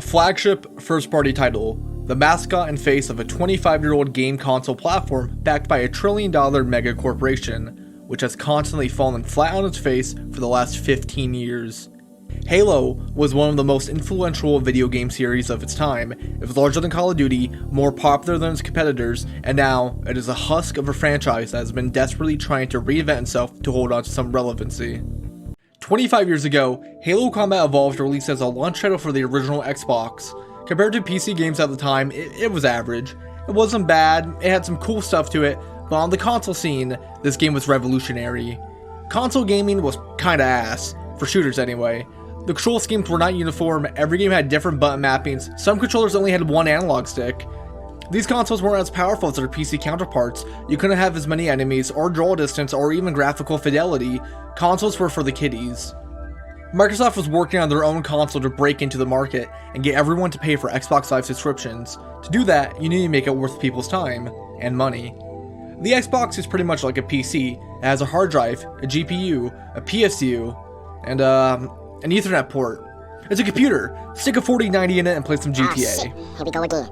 A flagship first-party title, the mascot and face of a 25-year-old game console platform backed by a trillion-dollar mega corporation, which has constantly fallen flat on its face for the last 15 years. Halo was one of the most influential video game series of its time. It was larger than Call of Duty, more popular than its competitors, and now it is a husk of a franchise that has been desperately trying to reinvent itself to hold on to some relevancy. 25 years ago, Halo Combat Evolved released as a launch title for the original Xbox. Compared to PC games at the time, it was average. It wasn't bad, it had some cool stuff to it, but on the console scene, this game was revolutionary. Console gaming was kinda ass, for shooters anyway. The control schemes were not uniform, every game had different button mappings, some controllers only had one analog stick. These consoles weren't as powerful as their PC counterparts, you couldn't have as many enemies, or draw distance, or even graphical fidelity. Consoles were for the kiddies. Microsoft was working on their own console to break into the market and get everyone to pay for Xbox Live subscriptions. To do that, you need to make it worth people's time and money. The Xbox is pretty much like a PC. It has a hard drive, a GPU, a PSU, and an Ethernet port. It's a computer. Stick a 4090 in it and play some GTA. Shit. Here we go again.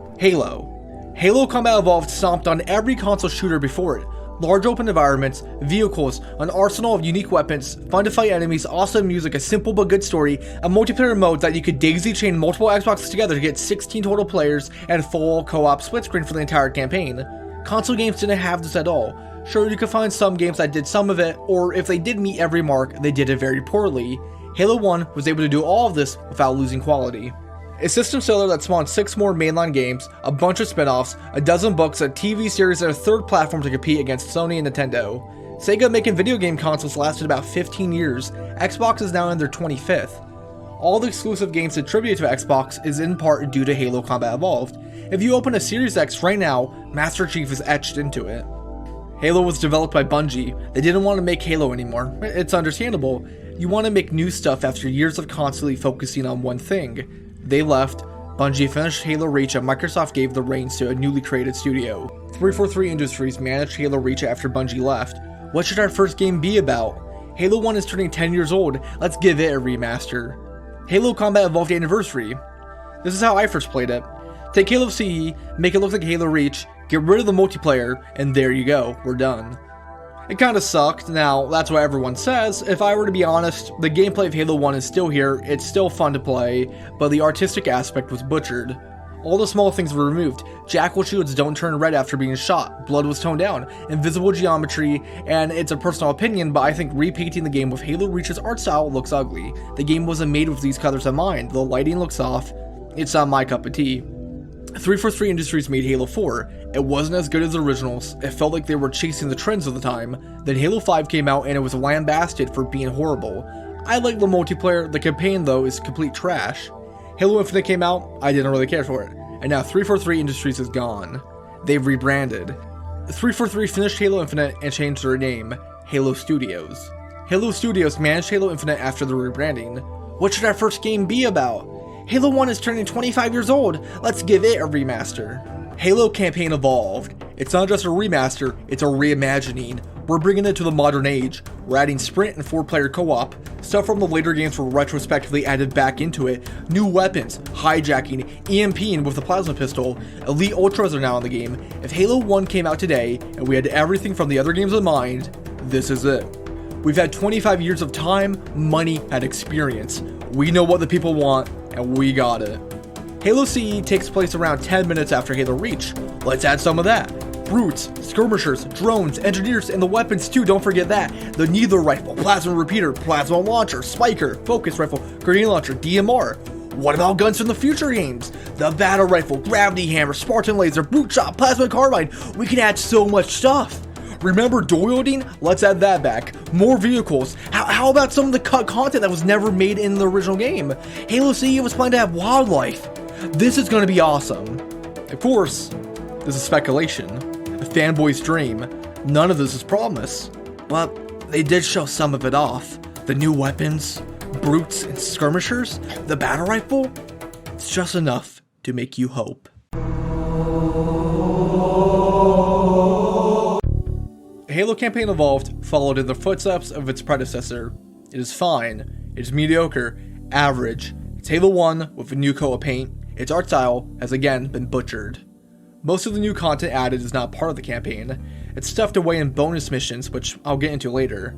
Halo Combat Evolved stomped on every console shooter before it. Large open environments, vehicles, an arsenal of unique weapons, fun to fight enemies, awesome music, a simple but good story, a multiplayer mode that you could daisy chain multiple Xboxes together to get 16 total players, and full co-op split screen for the entire campaign. Console games didn't have this at all. Sure, you could find some games that did some of it, or if they did meet every mark, they did it very poorly. Halo 1 was able to do all of this without losing quality. A system seller that spawned 6 more mainline games, a bunch of spin-offs, a dozen books, a TV series, and a third platform to compete against Sony and Nintendo. Sega making video game consoles lasted about 15 years, Xbox is now in their 25th. All the exclusive games attributed to Xbox is in part due to Halo Combat Evolved. If you open a Series X right now, Master Chief is etched into it. Halo was developed by Bungie. They didn't want to make Halo anymore. It's understandable. You want to make new stuff after years of constantly focusing on one thing. They left, Bungie finished Halo Reach, and Microsoft gave the reins to a newly created studio. 343 Industries managed Halo Reach after Bungie left. What should our first game be about? Halo 1 is turning 10 years old, let's give it a remaster. Halo Combat Evolved Anniversary. This is how I first played it. Take Halo CE, make it look like Halo Reach, get rid of the multiplayer, and there you go, we're done. It kinda sucked. Now, that's what everyone says. If I were to be honest, the gameplay of Halo 1 is still here, it's still fun to play, but the artistic aspect was butchered. All the small things were removed. Jackal shields don't turn red after being shot, blood was toned down, invisible geometry, and it's a personal opinion, but I think repainting the game with Halo Reach's art style looks ugly. The game wasn't made with these colors in mind, the lighting looks off, it's not my cup of tea. 343 Industries made Halo 4. It wasn't as good as the originals, it felt like they were chasing the trends of the time. Then Halo 5 came out and it was lambasted for being horrible. I like the multiplayer, the campaign though is complete trash. Halo Infinite came out, I didn't really care for it. And now 343 Industries is gone. They've rebranded. 343 finished Halo Infinite and changed their name, Halo Studios. Halo Studios managed Halo Infinite after the rebranding. What should our first game be about? Halo 1 is turning 25 years old, let's give it a remaster. Halo Campaign Evolved. It's not just a remaster, it's a reimagining. We're bringing it to the modern age. We're adding sprint and 4-player co-op. Stuff from the later games were retrospectively added back into it. New weapons, hijacking, EMPing with the plasma pistol. Elite Ultras are now in the game. If Halo 1 came out today, and we had everything from the other games in mind, this is it. We've had 25 years of time, money, and experience. We know what the people want, and we got it. Halo CE takes place around 10 minutes after Halo Reach. Let's add some of that. Brutes, skirmishers, drones, engineers, and the weapons too, don't forget that. The neither rifle, plasma repeater, plasma launcher, spiker, focus rifle, grenade launcher, DMR. What about guns from the future games? The battle rifle, gravity hammer, Spartan laser, boot shot, plasma carbine. We can add so much stuff. Remember dual wielding? Let's add that back. More vehicles. How about some of the cut content that was never made in the original game? Halo CE was planned to have wildlife. This is going to be awesome. Of course, this is speculation, a fanboy's dream. None of this is promise, but they did show some of it off. The new weapons, brutes and skirmishers, the battle rifle. It's just enough to make you hope. Halo Campaign Evolved followed in the footsteps of its predecessor. It is fine, it is mediocre, average. It's Halo 1 with a new coat of paint. its art style has again been butchered. Most of the new content added is not part of the campaign. It's stuffed away in bonus missions, which I'll get into later.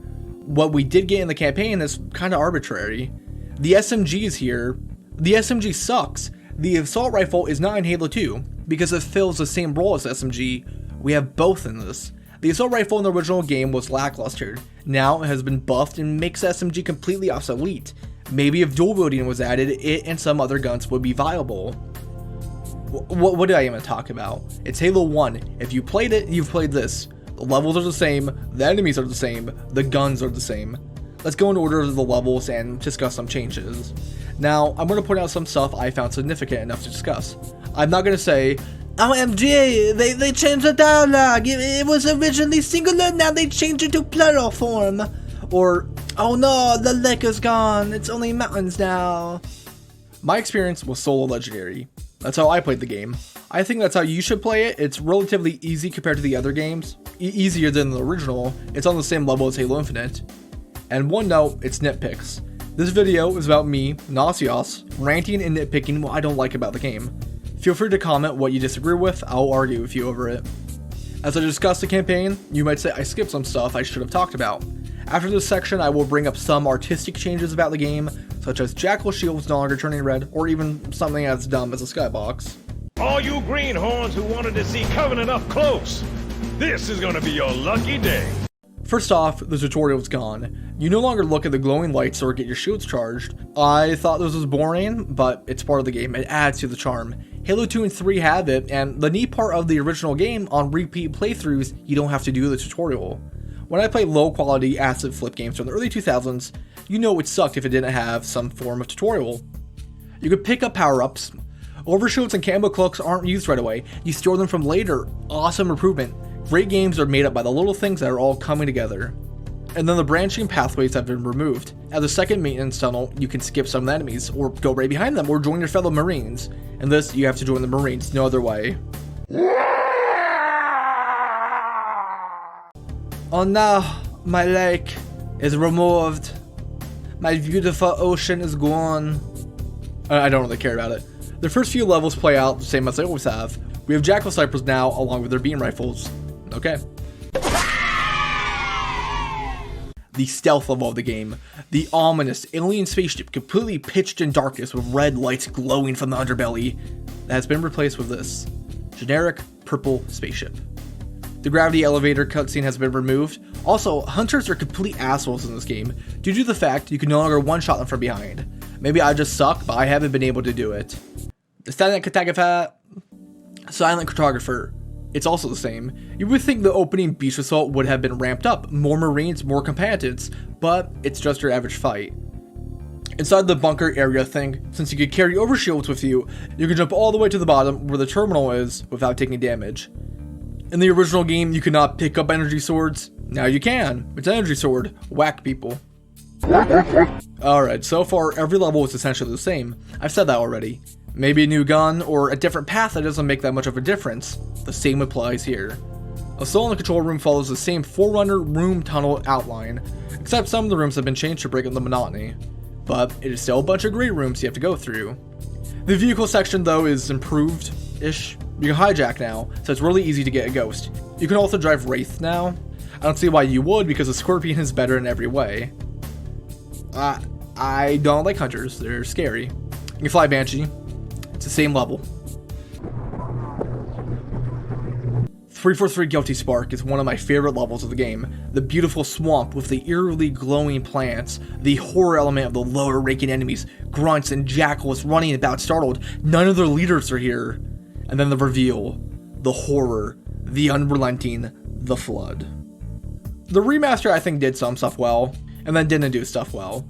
What we did get in the campaign is kinda arbitrary. The SMG is here. The SMG sucks. The assault rifle is not in Halo 2, because it fills the same role as SMG. We have both in this. The assault rifle in the original game was lackluster. Now it has been buffed and makes SMG completely obsolete. Maybe if dual wielding was added, it and some other guns would be viable. What did I even talk about? It's Halo 1. If you played it, you've played this. The levels are the same, the enemies are the same, the guns are the same. Let's go in order of the levels and discuss some changes. Now, I'm going to point out some stuff I found significant enough to discuss. I'm not going to say, OMG, they changed the dialogue, it was originally singular, now they changed it to plural form. Or, oh no, the lake is gone, it's only mountains now. My experience was solo legendary. That's how I played the game. I think that's how you should play it. It's relatively easy compared to the other games. Easier than the original. It's on the same level as Halo Infinite. And one note, it's nitpicks. This video is about me, Nasios, ranting and nitpicking what I don't like about the game. Feel free to comment what you disagree with, I'll argue with you over it. As I discuss the campaign, you might say I skipped some stuff I should have talked about. After this section, I will bring up some artistic changes about the game, such as Jackal shields no longer turning red, or even something as dumb as a skybox. All you greenhorns who wanted to see Covenant up close, this is gonna be your lucky day. First off, the tutorial is gone. You no longer look at the glowing lights or get your shields charged. I thought this was boring, but it's part of the game. It adds to the charm. Halo 2 and 3 have it, and the neat part of the original game, on repeat playthroughs, you don't have to do the tutorial. When I played low quality asset flip games from the early 2000s, you know it sucked if it didn't have some form of tutorial. You could pick up power-ups. Overshields and camo cloaks aren't used right away. You store them from later. Awesome improvement. Great games are made up by the little things that are all coming together. And then the branching pathways have been removed. At the second maintenance tunnel, you can skip some enemies, or go right behind them, or join your fellow Marines. In this, you have to join the Marines, no other way. Oh no, my lake is removed. My beautiful ocean is gone. I don't really care about it. The first few levels play out the same as they always have. We have Jackal snipers now, along with their beam rifles. Okay. The stealth level of the game. The ominous alien spaceship completely pitched in darkness with red lights glowing from the underbelly. That has been replaced with this generic purple spaceship. The gravity elevator cutscene has been removed. Also, hunters are complete assholes in this game, due to the fact you can no longer one-shot them from behind. Maybe I just suck, but I haven't been able to do it. The silent cartographer. It's also the same. You would think the opening beach assault would have been ramped up, more Marines, more combatants, but it's just your average fight. Inside the bunker area thing, since you could carry overshields with you, you can jump all the way to the bottom where the terminal is without taking damage. In the original game, you could not pick up energy swords. Now you can. It's an energy sword. Whack people. Alright, so far every level is essentially the same. I've said that already. Maybe a new gun or a different path that doesn't make that much of a difference. The same applies here. Assault in the control room follows the same Forerunner room tunnel outline, except some of the rooms have been changed to break up the monotony. But it is still a bunch of great rooms you have to go through. The vehicle section though is improved-ish. You can hijack now, so it's really easy to get a ghost. You can also drive Wraith now. I don't see why you would, because the Scorpion is better in every way. I don't like hunters, they're scary. You can fly Banshee. It's the same level. 343 Guilty Spark is one of my favorite levels of the game. The beautiful swamp with the eerily glowing plants, the horror element of the lower ranking enemies, grunts and jackals running about startled, none of their leaders are here. And then the reveal, the horror, the unrelenting, the flood. The remaster I think did some stuff well, and then didn't do stuff well.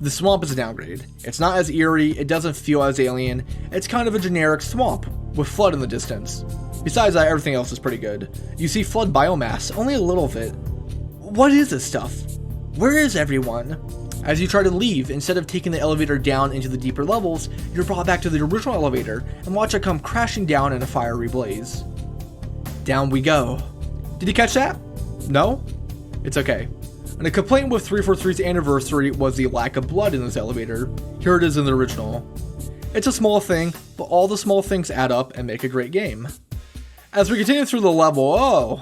The swamp is a downgrade. It's not as eerie, it doesn't feel as alien, it's kind of a generic swamp, with flood in the distance. Besides that, everything else is pretty good. You see flood biomass, only a little of it. What is this stuff? Where is everyone? As you try to leave, instead of taking the elevator down into the deeper levels, you're brought back to the original elevator and watch it come crashing down in a fiery blaze. Down we go. Did you catch that? No? It's okay. And a complaint with 343's anniversary was the lack of blood in this elevator. Here it is in the original. It's a small thing, but all the small things add up and make a great game. As we continue through the level,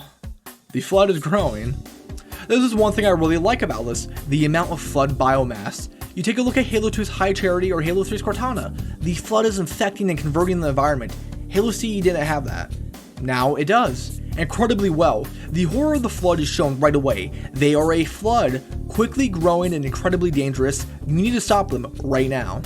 the flood is growing. This is one thing I really like about this, the amount of flood biomass. You take a look at Halo 2's High Charity or Halo 3's Cortana. The flood is infecting and converting the environment. Halo CE didn't have that. Now it does. Incredibly well. The horror of the flood is shown right away. They are a flood, quickly growing and incredibly dangerous. You need to stop them right now.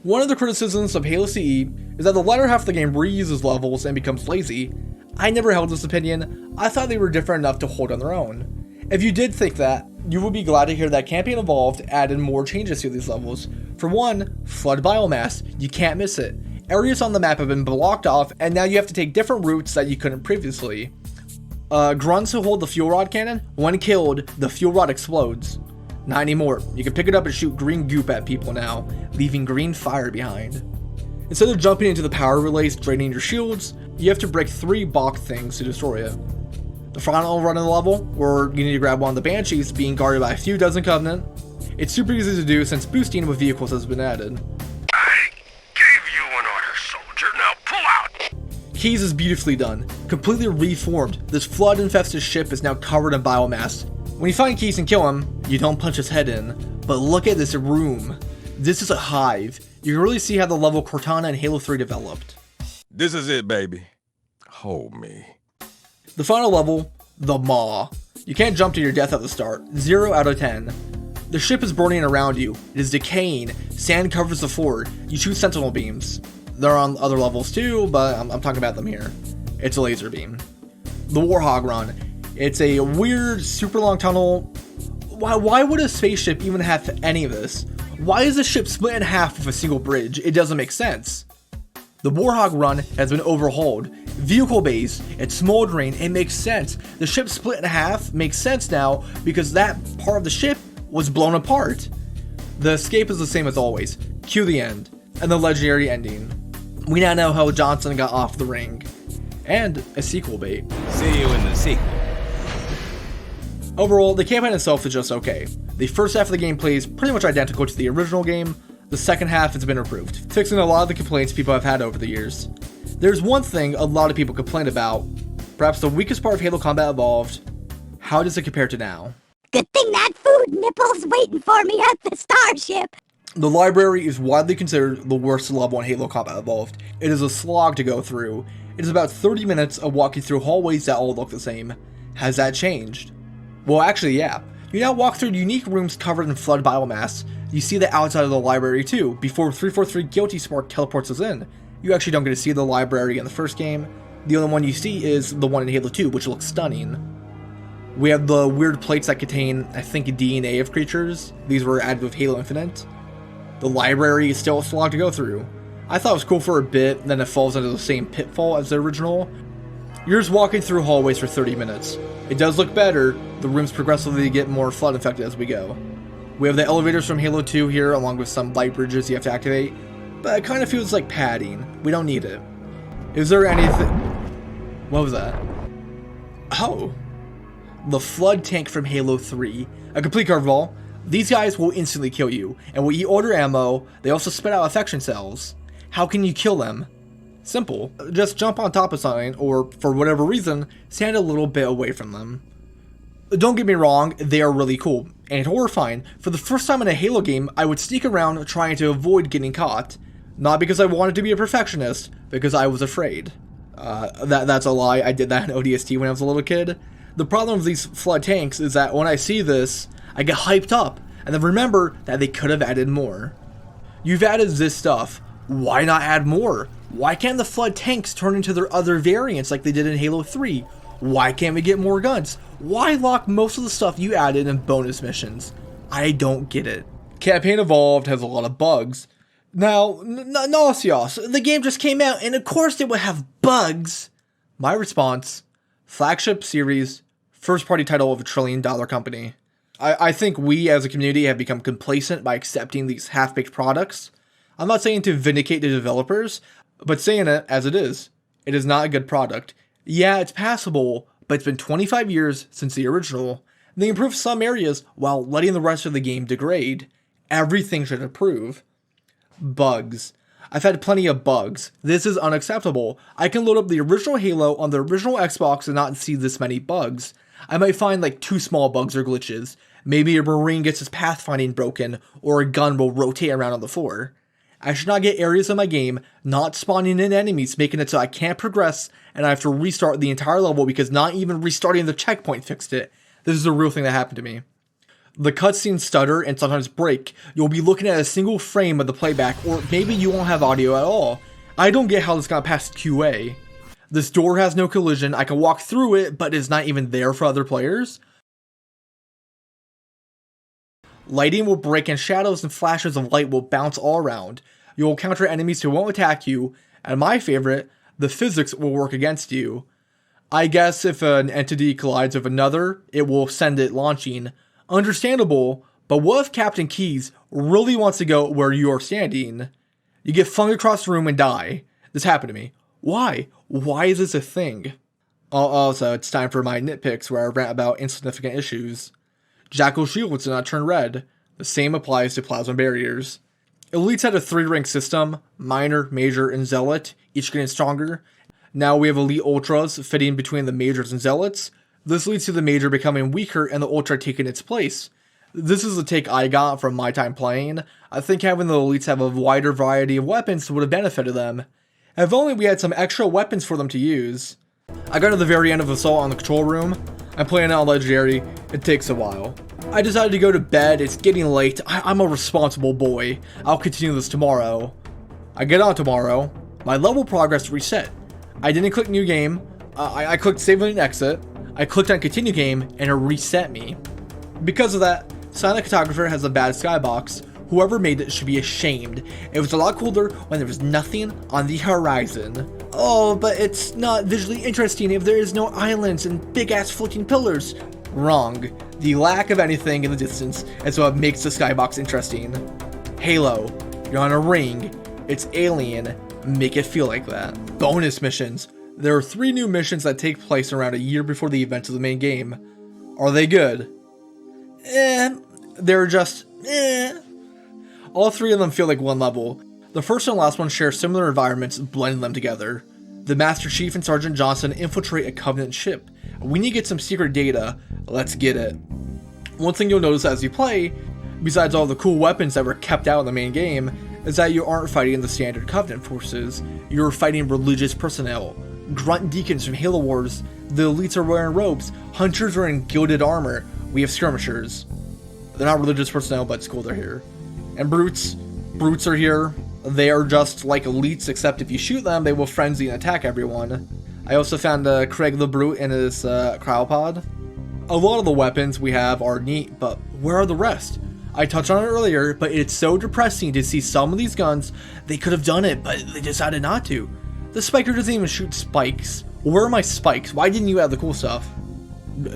One of the criticisms of Halo CE is that the latter half of the game reuses levels and becomes lazy. I never held this opinion. I thought they were different enough to hold on their own. If you did think that, you would be glad to hear that Campaign Evolved added more changes to these levels. For one, flood biomass. You can't miss it. Areas on the map have been blocked off, and now you have to take different routes that you couldn't previously. Grunts who hold the fuel rod cannon, when killed, the fuel rod explodes. Not anymore. You can pick it up and shoot green goop at people now, leaving green fire behind. Instead of jumping into the power relays draining your shields, you have to break 3 Bach things to destroy it. The final run of the level, where you need to grab one of the Banshees being guarded by a few dozen Covenant. It's super easy to do since boosting with vehicles has been added. I gave you an order, soldier. Now pull out! Keys is beautifully done, completely reformed. This flood-infested ship is now covered in biomass. When you find Keys and kill him, you don't punch his head in. But look at this room. This is a hive. You can really see how the level Cortana and Halo 3 developed. This is it, baby. Hold me. The final level, the Maw. You can't jump to your death at the start. 0 out of 10. The ship is burning around you. It is decaying. Sand covers the floor. You shoot sentinel beams. They're on other levels too, but I'm talking about them here. It's a laser beam. The Warhog Run. It's a weird, super long tunnel. Why would a spaceship even have any of this? Why is the ship split in half with a single bridge? It doesn't make sense. The Warhog Run has been overhauled. Vehicle bays, it's smoldering, it makes sense. The ship split in half makes sense now because that part of the ship was blown apart. The escape is the same as always. Cue the end, and the legendary ending. We now know how Johnson got off the ring. And a sequel bait. See you in the sequel. Overall, the campaign itself is just okay. The first half of the gameplay is pretty much identical to the original game. The second half has been improved, fixing a lot of the complaints people have had over the years. There's one thing a lot of people complain about, perhaps the weakest part of Halo Combat Evolved. How does it compare to now? Good thing that food nipple's waiting for me at the starship. The library is widely considered the worst level in Halo Combat Evolved. It is a slog to go through. It is about 30 minutes of walking through hallways that all look the same. Has that changed? Well, actually, yeah. You now walk through unique rooms covered in flood biomass. You see the outside of the library too, before 343 Guilty Spark teleports us in. You actually don't get to see the library in the first game. The only one you see is the one in Halo 2, which looks stunning. We have the weird plates that contain, I think, DNA of creatures. These were added with Halo Infinite. The library is still a slog to go through. I thought it was cool for a bit, then it falls into the same pitfall as the original. You're just walking through hallways for 30 minutes. It does look better. The rooms progressively get more flood infected as we go. We have the elevators from Halo 2 here, along with some light bridges you have to activate, but it kind of feels like padding. We don't need it. Is there anything... What was that? Oh. The flood tank from Halo 3. A complete curveball. These guys will instantly kill you, and will eat order ammo. They also spit out affection cells. How can you kill them? Simple. Just jump on top of something, or, for whatever reason, stand a little bit away from them. Don't get me wrong, they are really cool, and horrifying. For the first time in a Halo game, I would sneak around trying to avoid getting caught. Not because I wanted to be a perfectionist, because I was afraid. That's a lie, I did that in ODST when I was a little kid. The problem with these flood tanks is that when I see this, I get hyped up, and then remember that they could have added more. You've added this stuff, why not add more? Why can't the flood tanks turn into their other variants like they did in Halo 3? Why can't we get more guns? Why lock most of the stuff you added in bonus missions? I don't get it. Campaign Evolved has a lot of bugs. Now, Nauseous, the game just came out and of course it would have bugs. My response, flagship series, first party title of $1 trillion company. I think we as a community have become complacent by accepting these half-baked products. I'm not saying to vindicate the developers, but saying it as it is. It is not a good product. Yeah, it's passable, but it's been 25 years since the original. They improved some areas while letting the rest of the game degrade. Everything should improve. Bugs. I've had plenty of bugs. This is unacceptable. I can load up the original Halo on the original Xbox and not see this many bugs. I might find like 2 small bugs or glitches. Maybe a Marine gets his pathfinding broken, or a gun will rotate around on the floor. I should not get areas of my game not spawning in enemies, making it so I can't progress and I have to restart the entire level because not even restarting the checkpoint fixed it. This is a real thing that happened to me. The cutscenes stutter and sometimes break. You'll be looking at a single frame of the playback, or maybe you won't have audio at all. I don't get how this got past QA. This door has no collision. I can walk through it, but it's not even there for other players. Lighting will break and shadows and flashes of light will bounce all around. You will encounter enemies who won't attack you, and my favorite, the physics will work against you. I guess if an entity collides with another, it will send it launching. Understandable, but what if Captain Keyes really wants to go where you are standing? You get flung across the room and die. This happened to me. Why? Why is this a thing? Also, it's time for my nitpicks where I rant about insignificant issues. Jackal shields do not turn red. The same applies to plasma barriers. Elites had a 3-rank system, minor, major, and zealot, each getting stronger. Now we have elite ultras fitting between the majors and zealots. This leads to the major becoming weaker and the ultra taking its place. This is the take I got from my time playing. I think having the elites have a wider variety of weapons would have benefited them. If only we had some extra weapons for them to use. I got to the very end of Assault on the control room. I'm playing it on Legendary. It takes a while. I decided to go to bed. It's getting late. I'm a responsible boy. I'll continue this tomorrow. I get on tomorrow. My level progress reset. I didn't click new game. I clicked save and exit. I clicked on continue game and it reset me. Because of that, Silent Cartographer has a bad skybox. Whoever made it should be ashamed. It was a lot cooler when there was nothing on the horizon. Oh, but it's not visually interesting if there is no islands and big ass floating pillars. Wrong. The lack of anything in the distance is what makes the skybox interesting. Halo, you're on a ring. It's alien. Make it feel like that. Bonus missions. There are 3 new missions that take place around a year before the events of the main game. Are they good? They're just All 3 of them feel like one level. The first and last one share similar environments, blending them together. The Master Chief and Sergeant Johnson infiltrate a Covenant ship. We need to get some secret data. Let's get it. One thing you'll notice as you play, besides all the cool weapons that were kept out in the main game, is that you aren't fighting the standard Covenant forces. You're fighting religious personnel. Grunt deacons from Halo Wars. The elites are wearing robes. Hunters are in gilded armor. We have skirmishers. They're not religious personnel, but it's cool they're here. And brutes. Brutes are here. They are just like elites, except if you shoot them, they will frenzy and attack everyone. I also found Craig the Brute in his cryopod. A lot of the weapons we have are neat, but where are the rest? I touched on it earlier, but it's so depressing to see some of these guns. They could have done it, but they decided not to. The spiker doesn't even shoot spikes. Where are my spikes? Why didn't you have the cool stuff?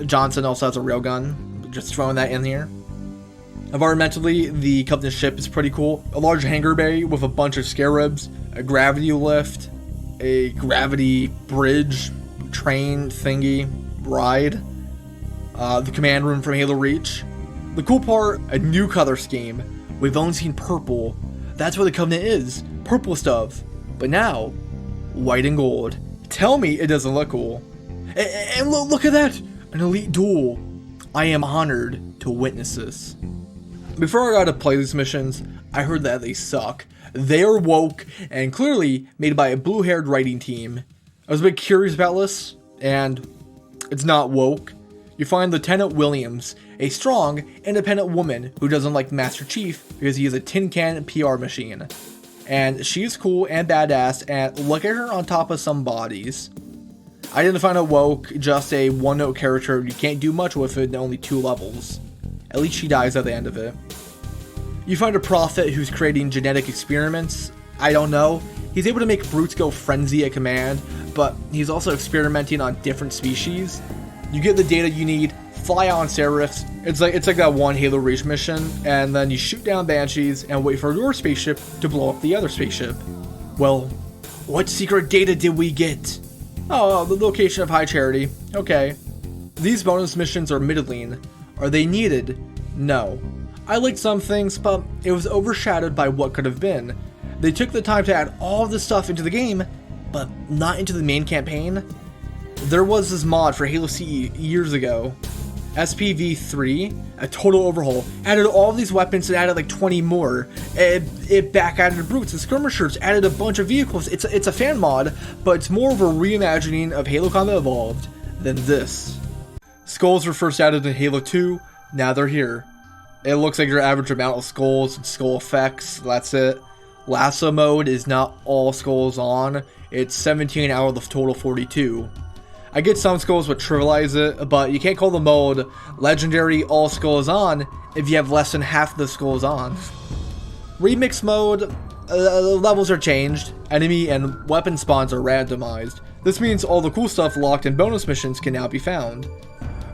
Johnson also has a railgun. Just throwing that in here. Environmentally, the Covenant ship is pretty cool. A large hangar bay with a bunch of scarabs, a gravity lift, a gravity bridge, train thingy, ride, the command room from Halo Reach. The cool part, a new color scheme. We've only seen purple. That's where the Covenant is. Purple stuff. But now, white and gold. Tell me it doesn't look cool. And look at that! An elite duel. I am honored to witness this. Before I got to play these missions, I heard that they suck. They are woke and clearly made by a blue-haired writing team. I was a bit curious about this, and it's not woke. You find Lieutenant Williams, a strong, independent woman who doesn't like Master Chief because he is a tin can PR machine. And she's cool and badass, and look at her on top of some bodies. I didn't find it woke, just a one-note character you can't do much with it in only 2 levels. At least she dies at the end of it. You find a prophet who's creating genetic experiments. I don't know. He's able to make brutes go frenzy at command, but he's also experimenting on different species. You get the data you need, fly out on Serifs. It's like that one Halo Reach mission, and then you shoot down Banshees and wait for your spaceship to blow up the other spaceship. Well, what secret data did we get? Oh, the location of High Charity. Okay. These bonus missions are middling. Are they needed? No. I liked some things, but it was overshadowed by what could have been. They took the time to add all this stuff into the game, but not into the main campaign. There was this mod for Halo CE years ago, SPV3, a total overhaul, added all these weapons and added like 20 more. It back added brutes and skirmishers, added a bunch of vehicles. It's a fan mod, but it's more of a reimagining of Halo Combat Evolved than this. Skulls were first added in Halo 2, now they're here. It looks like your average amount of skulls and skull effects, that's it. Lasso mode is not all skulls on, it's 17 out of the total 42. I get some skulls would trivialize it, but you can't call the mode legendary all skulls on if you have less than half the skulls on. Remix mode, levels are changed, enemy and weapon spawns are randomized. This means all the cool stuff locked in bonus missions can now be found.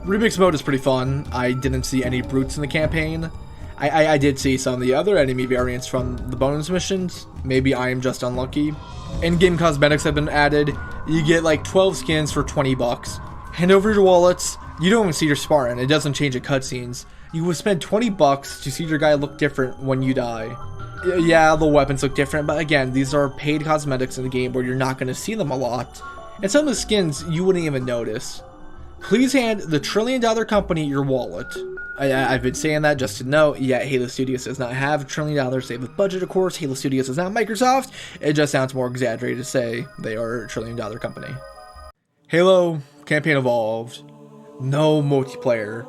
Remix mode is pretty fun. I didn't see any brutes in the campaign. I did see some of the other enemy variants from the bonus missions. Maybe I am just unlucky. In-game cosmetics have been added. You get like 12 skins for 20 bucks. Hand over your wallets. You don't even see your Spartan. It doesn't change the cutscenes. You will spend 20 bucks to see your guy look different when you die. Yeah, the weapons look different, but again, these are paid cosmetics in the game where you're not going to see them a lot. And some of the skins you wouldn't even notice. Please hand the $1 trillion company your wallet. I've been saying that just to note, yeah, Halo Studios does not have $1 trillion saved with budget, of course. Halo Studios is not Microsoft. It just sounds more exaggerated to say they are a $1 trillion company. Halo Campaign Evolved. No multiplayer.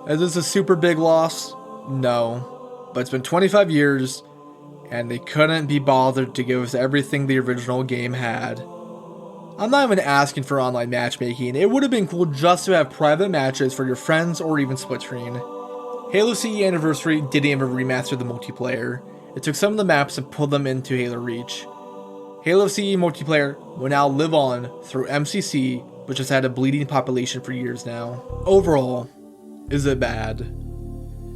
Is this a super big loss? No. But it's been 25 years, and they couldn't be bothered to give us everything the original game had. I'm not even asking for online matchmaking. It would have been cool just to have private matches for your friends or even split screen. Halo CE Anniversary didn't even remaster the multiplayer. It took some of the maps and pulled them into Halo Reach. Halo CE multiplayer will now live on through MCC, which has had a bleeding population for years now. Overall, is it bad?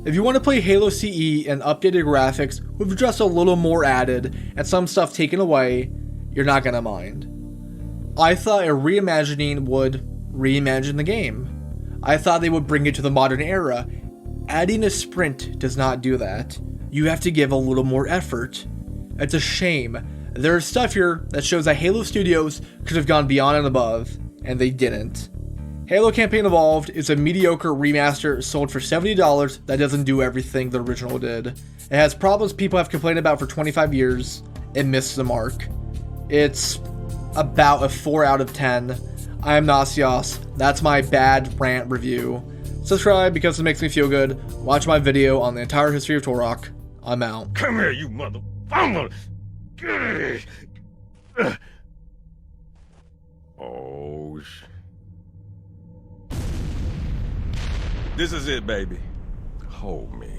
If you want to play Halo CE and updated graphics with just a little more added and some stuff taken away, you're not gonna mind. I thought a reimagining would reimagine the game. I thought they would bring it to the modern era. Adding a sprint does not do that. You have to give a little more effort. It's a shame. There's stuff here that shows that Halo Studios could have gone beyond and above, and they didn't. Halo Campaign Evolved is a mediocre remaster sold for $70 that doesn't do everything the original did. It has problems people have complained about for 25 years. It missed the mark. It's about a 4 out of 10. I am Nasios. That's my bad rant review. Subscribe because it makes me feel good. Watch my video on the entire history of Torok. I'm out. Come here, you mother... Oh, This is it, baby. Hold me.